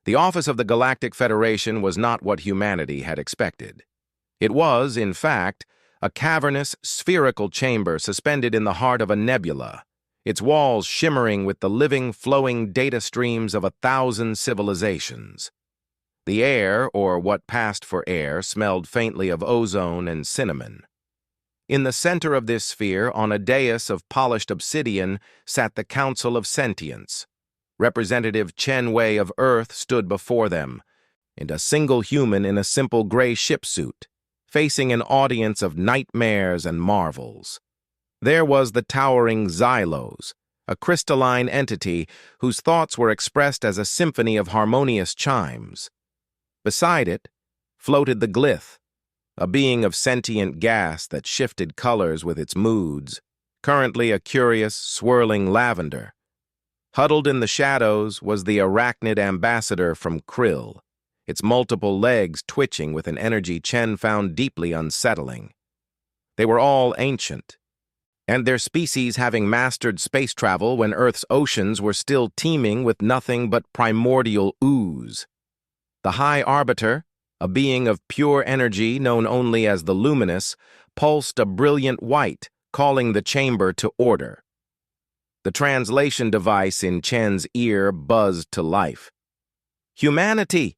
The office of the Galactic Federation was not what humanity had expected. It was, in fact, a cavernous, spherical chamber suspended in the heart of a nebula, its walls shimmering with the living, flowing data streams of 1,000 civilizations. The air, or what passed for air, smelled faintly of ozone and cinnamon. In the center of this sphere, on a dais of polished obsidian, sat the Council of Sentience. Representative Chen Wei of Earth stood before them, and a single human in a simple gray ship suit, facing an audience of nightmares and marvels. There was the towering Xylos, a crystalline entity whose thoughts were expressed as a symphony of harmonious chimes. Beside it floated the Glyph, a being of sentient gas that shifted colors with its moods, currently a curious, swirling lavender. Huddled in the shadows was the arachnid ambassador from Krill, its multiple legs twitching with an energy Chen found deeply unsettling. They were all ancient, and their species having mastered space travel when Earth's oceans were still teeming with nothing but primordial ooze. The High Arbiter, a being of pure energy known only as the Luminous, pulsed a brilliant white, calling the chamber to order. The translation device in Chen's ear buzzed to life. "Humanity!"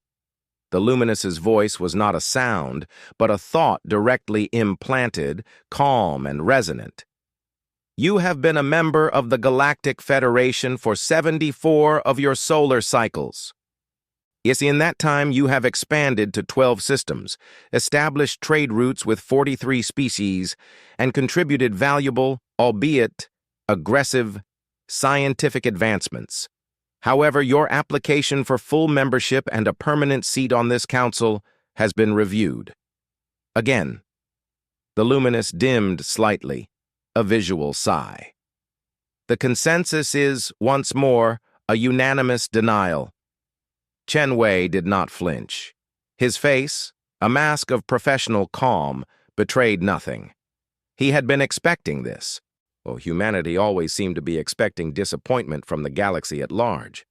The Luminous's voice was not a sound, but a thought directly implanted, calm and resonant. "You have been a member of the Galactic Federation for 74 of your solar cycles. Yes, in that time you have expanded to 12 systems, established trade routes with 43 species, and contributed valuable, albeit aggressive, scientific advancements. However, your application for full membership and a permanent seat on this council has been reviewed." Again, the Luminous dimmed slightly, a visual sigh. "The consensus is, once more, a unanimous denial." Chen Wei did not flinch. His face, a mask of professional calm, betrayed nothing. He had been expecting this. Well, humanity always seemed to be expecting disappointment from the galaxy at large.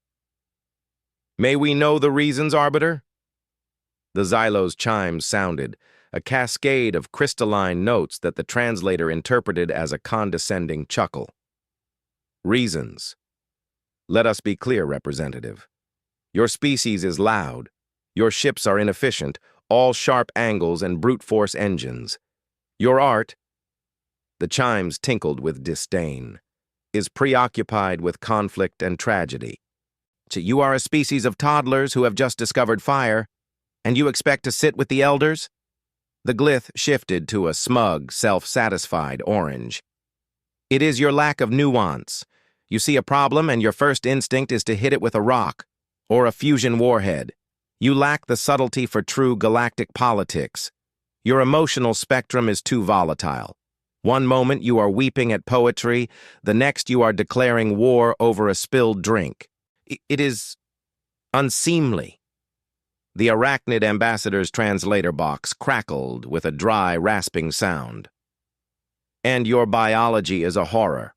"May we know the reasons, Arbiter?" The Xylos chimes sounded, a cascade of crystalline notes that the translator interpreted as a condescending chuckle. "Reasons. Let us be clear, Representative. Your species is loud. Your ships are inefficient, all sharp angles and brute force engines. Your art," the chimes tinkled with disdain, "is preoccupied with conflict and tragedy. You are a species of toddlers who have just discovered fire, and you expect to sit with the elders?" The Glyph shifted to a smug, self-satisfied orange. "It is your lack of nuance. You see a problem and your first instinct is to hit it with a rock or a fusion warhead. You lack the subtlety for true galactic politics. Your emotional spectrum is too volatile. One moment you are weeping at poetry, the next you are declaring war over a spilled drink. It is unseemly." The arachnid ambassador's translator box crackled with a dry, rasping sound. "And your biology is a horror.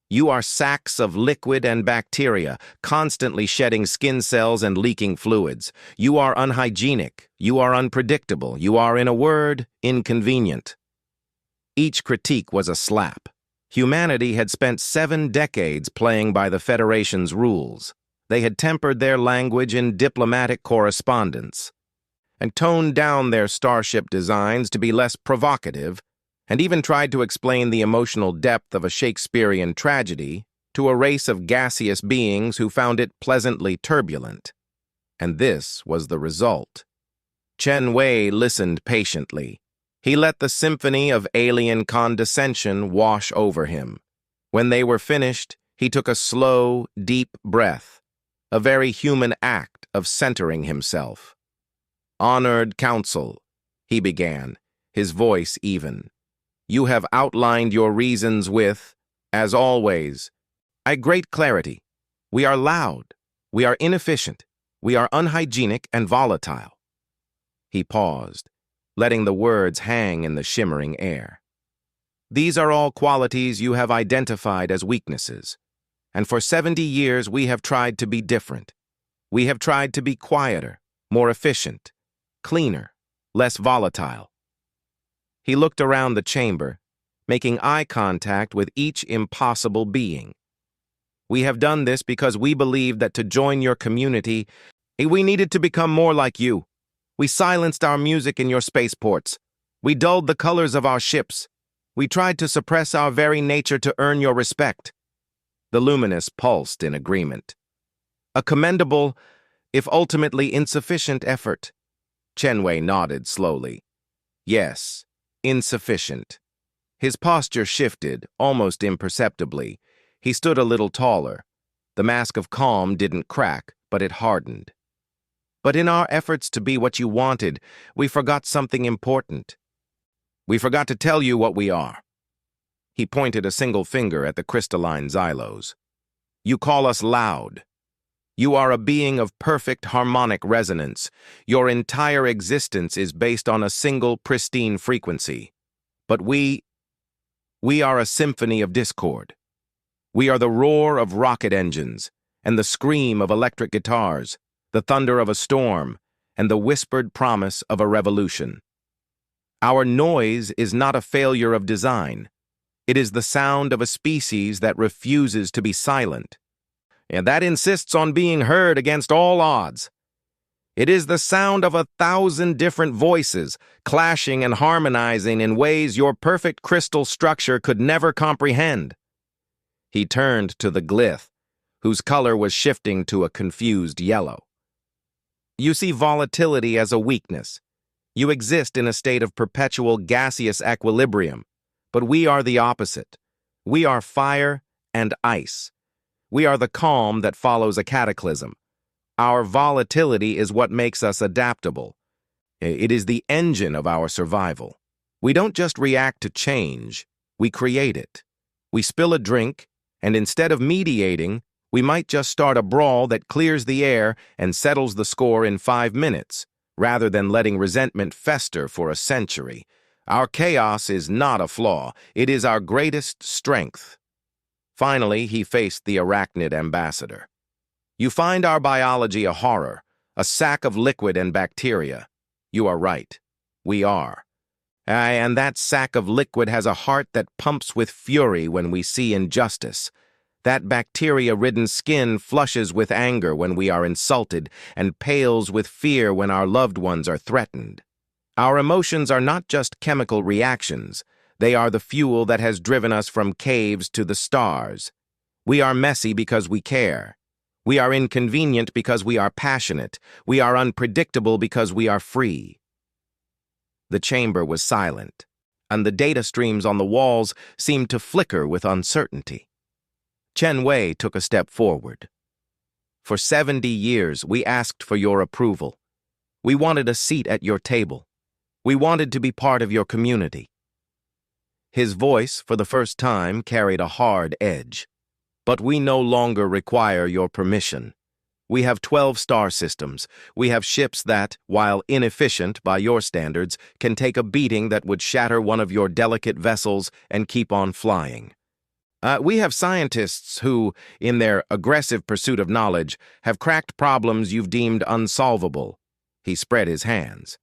You are sacks of liquid and bacteria, constantly shedding skin cells and leaking fluids. You are unhygienic. You are unpredictable. You are, in a word, inconvenient." Each critique was a slap. Humanity had spent 7 decades playing by the Federation's rules. They had tempered their language in diplomatic correspondence, and toned down their starship designs to be less provocative, and even tried to explain the emotional depth of a Shakespearean tragedy to a race of gaseous beings who found it pleasantly turbulent. And this was the result. Chen Wei listened patiently. He let the symphony of alien condescension wash over him. When they were finished, he took a slow, deep breath, a very human act of centering himself. "Honored Council," he began, his voice even. "You have outlined your reasons with, as always, great clarity. We are loud, we are inefficient, we are unhygienic and volatile." He paused, letting the words hang in the shimmering air. "These are all qualities you have identified as weaknesses, and for 70 years we have tried to be different. We have tried to be quieter, more efficient, cleaner, less volatile. He looked around the chamber, making eye contact with each impossible being. We have done this because we believed that to join your community, we needed to become more like you. We silenced our music in your spaceports. We dulled the colors of our ships. We tried to suppress our very nature to earn your respect. The Luminous pulsed in agreement. A commendable, if ultimately insufficient effort. Chenwei nodded slowly. Yes, insufficient. His posture shifted, almost imperceptibly. He stood a little taller. The mask of calm didn't crack, but it hardened. But in our efforts to be what you wanted, we forgot something important. We forgot to tell you what we are. He pointed a single finger at the crystalline xylos. You call us loud. You are a being of perfect harmonic resonance. Your entire existence is based on a single pristine frequency. But we are a symphony of discord. We are the roar of rocket engines, and the scream of electric guitars, the thunder of a storm, and the whispered promise of a revolution. Our noise is not a failure of design. It is the sound of a species that refuses to be silent, and that insists on being heard against all odds. It is the sound of 1,000 different voices, clashing and harmonizing in ways your perfect crystal structure could never comprehend. He turned to the glyph, whose color was shifting to a confused yellow. You see volatility as a weakness. You exist in a state of perpetual gaseous equilibrium, but we are the opposite. We are fire and ice. We are the calm that follows a cataclysm. Our volatility is what makes us adaptable. It is the engine of our survival. We don't just react to change, we create it. We spill a drink, and instead of mediating, we might just start a brawl that clears the air and settles the score in 5 minutes, rather than letting resentment fester for a century. Our chaos is not a flaw, it is our greatest strength. Finally, he faced the arachnid ambassador. You find our biology a horror, a sack of liquid and bacteria. You are right. We are. And that sack of liquid has a heart that pumps with fury when we see injustice. That bacteria-ridden skin flushes with anger when we are insulted and pales with fear when our loved ones are threatened. Our emotions are not just chemical reactions. They are the fuel that has driven us from caves to the stars. We are messy because we care. We are inconvenient because we are passionate. We are unpredictable because we are free. The chamber was silent, and the data streams on the walls seemed to flicker with uncertainty. Chen Wei took a step forward. For 70 years, we asked for your approval. We wanted a seat at your table. We wanted to be part of your community. His voice, for the first time, carried a hard edge. But we no longer require your permission. We have 12 star systems. We have ships that, while inefficient by your standards, can take a beating that would shatter one of your delicate vessels and keep on flying. We have scientists who, in their aggressive pursuit of knowledge, have cracked problems you've deemed unsolvable. He spread his hands.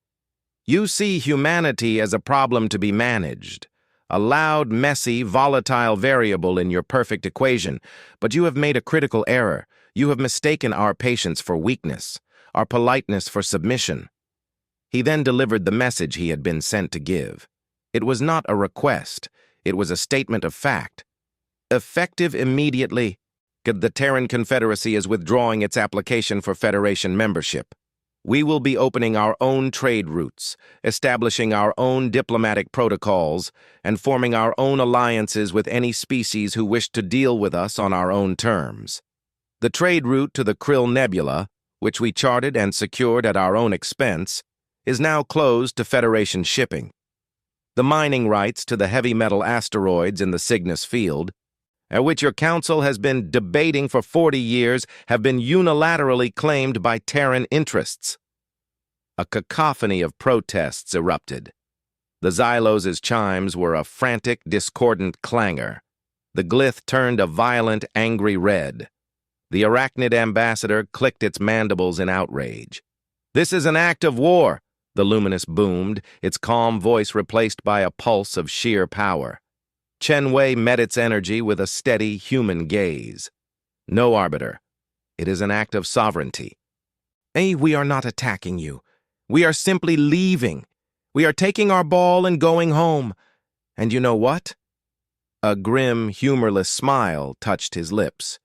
You see humanity as a problem to be managed, a loud, messy, volatile variable in your perfect equation, but you have made a critical error. You have mistaken our patience for weakness, our politeness for submission. He then delivered the message he had been sent to give. It was not a request. It was a statement of fact. Effective immediately, the Terran Confederacy is withdrawing its application for Federation membership. We will be opening our own trade routes, establishing our own diplomatic protocols, and forming our own alliances with any species who wish to deal with us on our own terms. The trade route to the Krill Nebula, which we charted and secured at our own expense, is now closed to Federation shipping. The mining rights to the heavy metal asteroids in the Cygnus field, at which your council has been debating for 40 years, have been unilaterally claimed by Terran interests. A cacophony of protests erupted. The Xylos' chimes were a frantic, discordant clangor. The glyph turned a violent, angry red. The arachnid ambassador clicked its mandibles in outrage. "This is an act of war," the Luminous boomed, its calm voice replaced by a pulse of sheer power. Chen Wei met its energy with a steady, human gaze. "No, Arbiter. It is an act of sovereignty. We are not attacking you. We are simply leaving. We are taking our ball and going home. And you know what?" A grim, humorless smile touched his lips.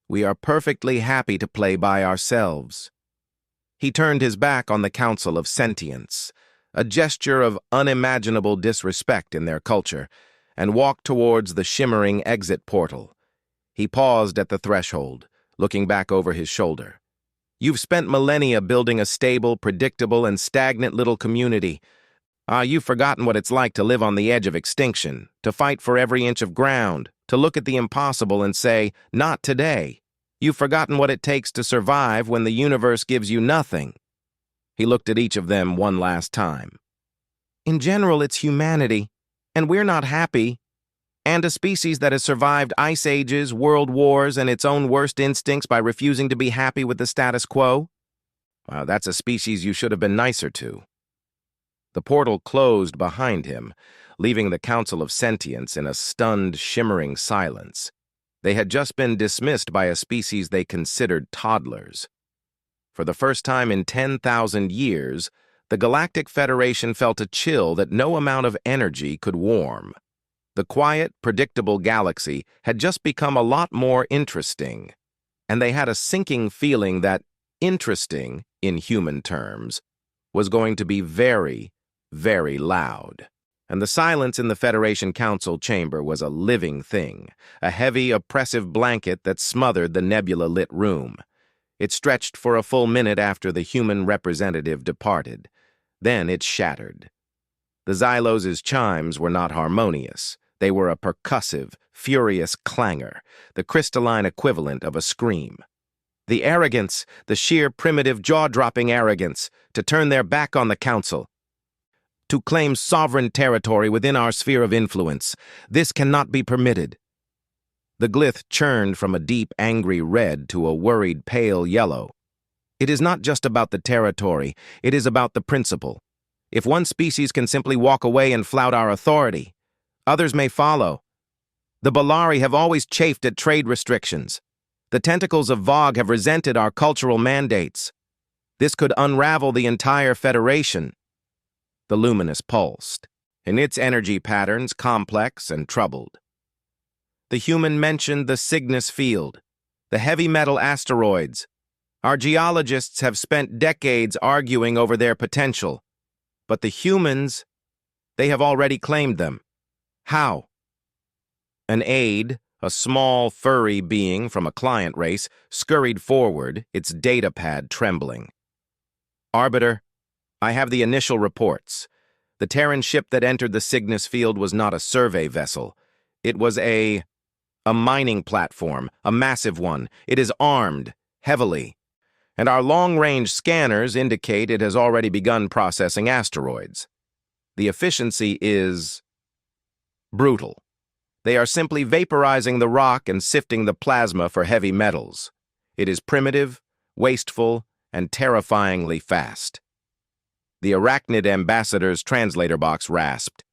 "We are perfectly happy to play by ourselves." He turned his back on the Council of Sentience, a gesture of unimaginable disrespect in their culture, and walked towards the shimmering exit portal. He paused at the threshold, looking back over his shoulder. "You've spent millennia building a stable, predictable, and stagnant little community. You've forgotten what it's like to live on the edge of extinction, to fight for every inch of ground, to look at the impossible and say, 'Not today.' You've forgotten what it takes to survive when the universe gives you nothing." He looked at each of them one last time. "In general, it's humanity, and we're not happy. And a species that has survived ice ages, world wars, and its own worst instincts by refusing to be happy with the status quo? Wow, that's a species you should have been nicer to." The portal closed behind him, leaving the Council of Sentience in a stunned, shimmering silence. They had just been dismissed by a species they considered toddlers. For the first time in 10,000 years, the Galactic Federation felt a chill that no amount of energy could warm. The quiet, predictable galaxy had just become a lot more interesting, and they had a sinking feeling that interesting, in human terms, was going to be very, very loud. And the silence in the Federation Council chamber was a living thing, a heavy, oppressive blanket that smothered the nebula-lit room. It stretched for a full minute after the human representative departed. Then it shattered. The Xylos's chimes were not harmonious. They were a percussive, furious clangor, the crystalline equivalent of a scream. The arrogance, the sheer primitive jaw-dropping arrogance, to turn their back on the Council, to claim sovereign territory within our sphere of influence. This cannot be permitted. The glyph churned from a deep, angry red to a worried, pale yellow. It is not just about the territory, it is about the principle. If one species can simply walk away and flout our authority, others may follow. The Bellari have always chafed at trade restrictions. The tentacles of Vogue have resented our cultural mandates. This could unravel the entire Federation. The Luminous pulsed, in its energy patterns complex and troubled. The human mentioned the Cygnus field, the heavy metal asteroids. Our geologists have spent decades arguing over their potential, but the humans, they have already claimed them. How? An aide, a small, furry being from a client race, scurried forward, its datapad trembling. "Arbiter, I have the initial reports. The Terran ship that entered the Cygnus field was not a survey vessel. It was a mining platform, a massive one. It is armed, heavily. And our long-range scanners indicate it has already begun processing asteroids. The efficiency is brutal. They are simply vaporizing the rock and sifting the plasma for heavy metals. It is primitive, wasteful, and terrifyingly fast." The arachnid ambassador's translator box rasped.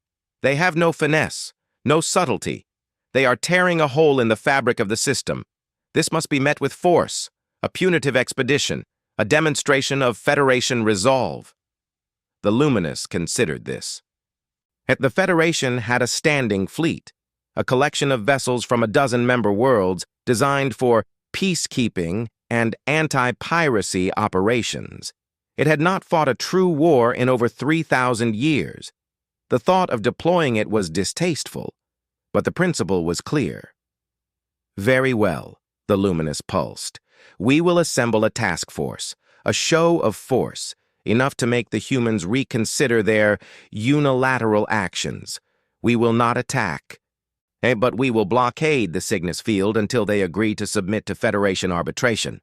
"They have no finesse, no subtlety. They are tearing a hole in the fabric of the system. This must be met with force, a punitive expedition, a demonstration of Federation resolve." The Luminous considered this. The Federation had a standing fleet, a collection of vessels from a dozen member worlds designed for peacekeeping and anti-piracy operations. It had not fought a true war in over 3,000 years. The thought of deploying it was distasteful, but the principle was clear. "Very well," the Luminous pulsed. "We will assemble a task force, a show of force, enough to make the humans reconsider their unilateral actions. We will not attack, but we will blockade the Cygnus field until they agree to submit to Federation arbitration."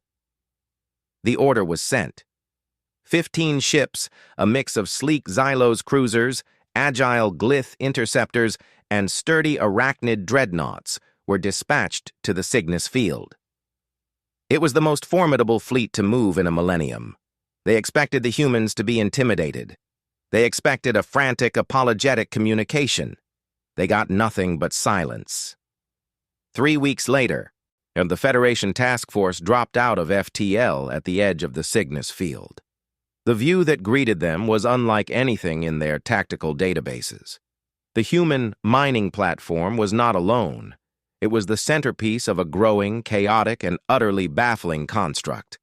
The order was sent. 15 ships, a mix of sleek Xylos cruisers, agile glyph interceptors, and sturdy arachnid dreadnoughts, were dispatched to the Cygnus field. It was the most formidable fleet to move in a millennium. They expected the humans to be intimidated. They expected a frantic, apologetic communication. They got nothing but silence. 3 weeks later, the Federation task force dropped out of FTL at the edge of the Cygnus field. The view that greeted them was unlike anything in their tactical databases. The human mining platform was not alone. It was the centerpiece of a growing, chaotic, and utterly baffling construct.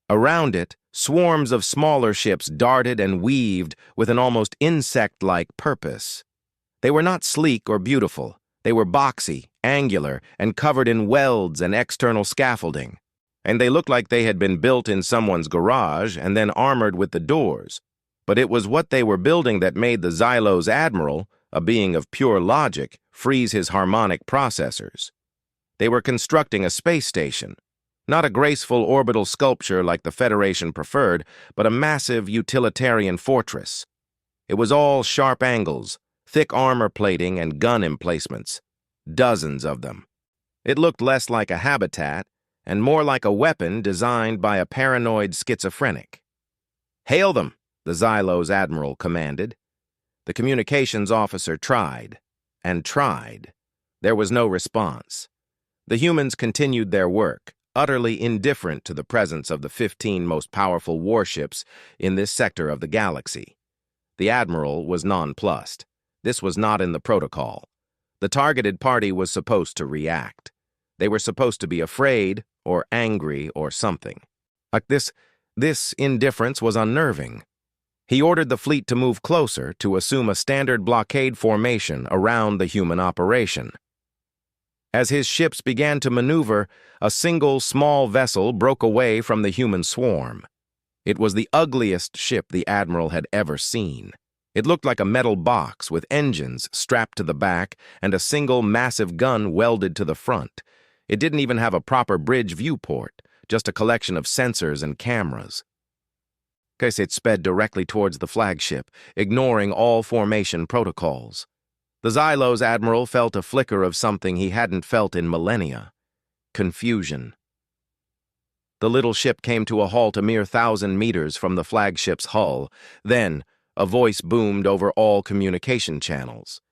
Around it, swarms of smaller ships darted and weaved with an almost insect-like purpose. They were not sleek or beautiful. They were boxy, angular, and covered in welds and external scaffolding. And they looked like they had been built in someone's garage and then armored with the doors. But it was what they were building that made the Xylos Admiral, a being of pure logic, freeze his harmonic processors. They were constructing a space station, not a graceful orbital sculpture like the Federation preferred, but a massive utilitarian fortress. It was all sharp angles, thick armor plating, and gun emplacements. Dozens of them. It looked less like a habitat and more like a weapon designed by a paranoid schizophrenic. "Hail them," the Xylos Admiral commanded. The communications officer tried, and tried. There was no response. The humans continued their work, utterly indifferent to the presence of the 15 most powerful warships in this sector of the galaxy. The Admiral was nonplussed. This was not in the protocol. The targeted party was supposed to react. They were supposed to be afraid or angry or something. Like this indifference was unnerving. He ordered the fleet to move closer to assume a standard blockade formation around the human operation. As his ships began to maneuver, a single small vessel broke away from the human swarm. It was the ugliest ship the Admiral had ever seen. It looked like a metal box with engines strapped to the back and a single massive gun welded to the front. It didn't even have a proper bridge viewport, just a collection of sensors and cameras. It sped directly towards the flagship, ignoring all formation protocols. The Xylos Admiral felt a flicker of something he hadn't felt in millennia. Confusion. The little ship came to a halt a mere 1,000 meters from the flagship's hull. Then, a voice boomed over all communication channels.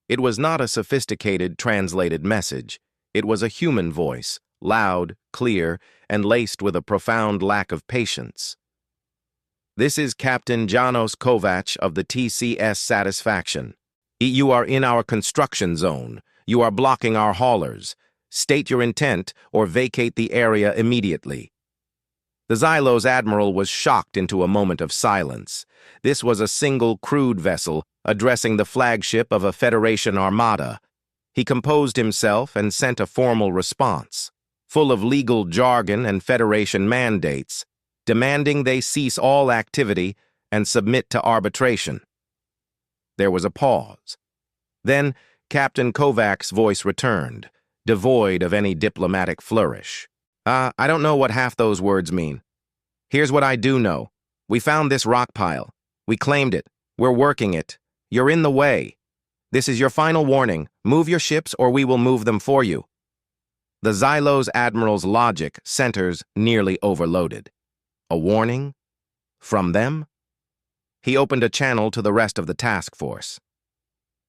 It was not a sophisticated translated message. It was a human voice, loud, clear, and laced with a profound lack of patience. "This is Captain Janos Kovac of the TCS Satisfaction. You are in our construction zone. You are blocking our haulers. State your intent or vacate the area immediately." The Xylos Admiral was shocked into a moment of silence. This was a single crewed vessel addressing the flagship of a Federation armada. He composed himself and sent a formal response, full of legal jargon and Federation mandates, demanding they cease all activity and submit to arbitration. There was a pause. Then Captain Kovac's voice returned, devoid of any diplomatic flourish. I don't know what half those words mean. Here's what I do know. We found this rock pile. We claimed it. We're working it. You're in the way. This is your final warning. Move your ships or we will move them for you." The Xylos Admiral's logic centers nearly overloaded. A warning? From them? He opened a channel to the rest of the task force.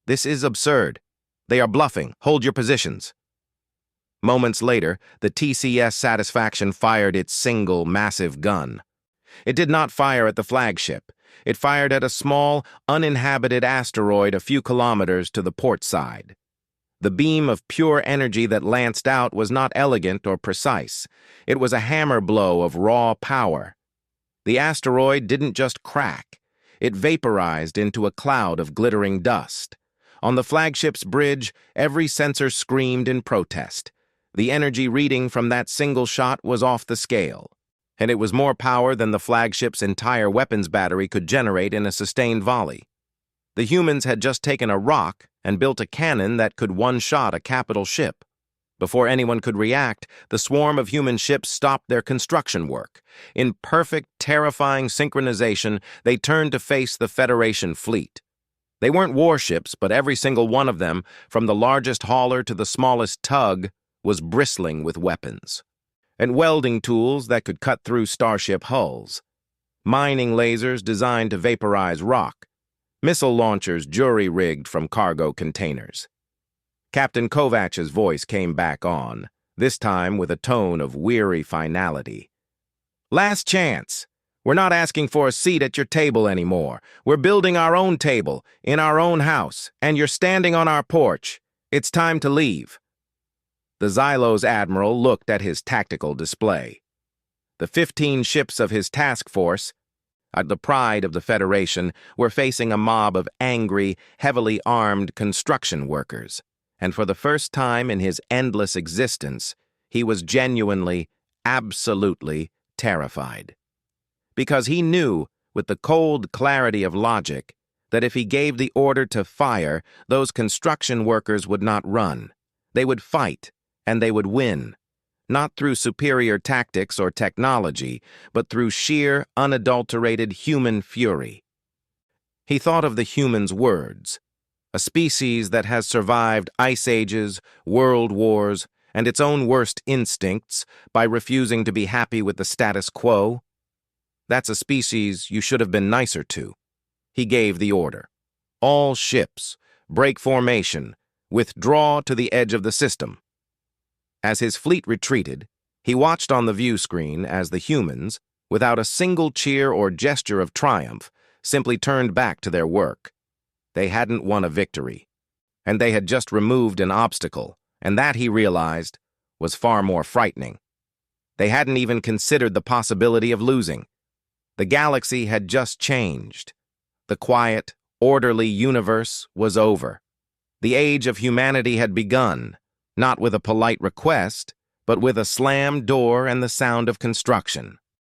"This is absurd. They are bluffing. Hold your positions." Moments later, the TCS Satisfaction fired its single, massive gun. It did not fire at the flagship. It fired at a small, uninhabited asteroid a few kilometers to the port side. The beam of pure energy that lanced out was not elegant or precise. It was a hammer blow of raw power. The asteroid didn't just crack. It vaporized into a cloud of glittering dust. On the flagship's bridge, every sensor screamed in protest. The energy reading from that single shot was off the scale, and it was more power than the flagship's entire weapons battery could generate in a sustained volley. The humans had just taken a rock and built a cannon that could one-shot a capital ship. Before anyone could react, the swarm of human ships stopped their construction work. In perfect, terrifying synchronization, they turned to face the Federation fleet. They weren't warships, but every single one of them, from the largest hauler to the smallest tug, was bristling with weapons. and welding tools that could cut through starship hulls, mining lasers designed to vaporize rock, missile launchers jury-rigged from cargo containers. Captain Kovach's voice came back on, this time with a tone of weary finality. "Last chance. We're not asking for a seat at your table anymore. We're building our own table, in our own house, and you're standing on our porch. It's time to leave." The Xylo's admiral looked at his tactical display. The 15 ships of his task force, the pride of the Federation, were facing a mob of angry, heavily armed construction workers, and for the first time in his endless existence, he was genuinely, absolutely terrified. Because he knew, with the cold clarity of logic, that if he gave the order to fire, those construction workers would not run. They would fight, and they would win, not through superior tactics or technology, but through sheer, unadulterated human fury. He thought of the humans' words, a species that has survived ice ages, world wars, and its own worst instincts by refusing to be happy with the status quo. That's a species you should have been nicer to. He gave the order. All ships, break formation, withdraw to the edge of the system. As his fleet retreated, he watched on the view screen as the humans, without a single cheer or gesture of triumph, simply turned back to their work. They hadn't won a victory, and they had just removed an obstacle, and that, he realized, was far more frightening. They hadn't even considered the possibility of losing. The galaxy had just changed. The quiet, orderly universe was over. The age of humanity had begun, not with a polite request, but with a slammed door and the sound of construction.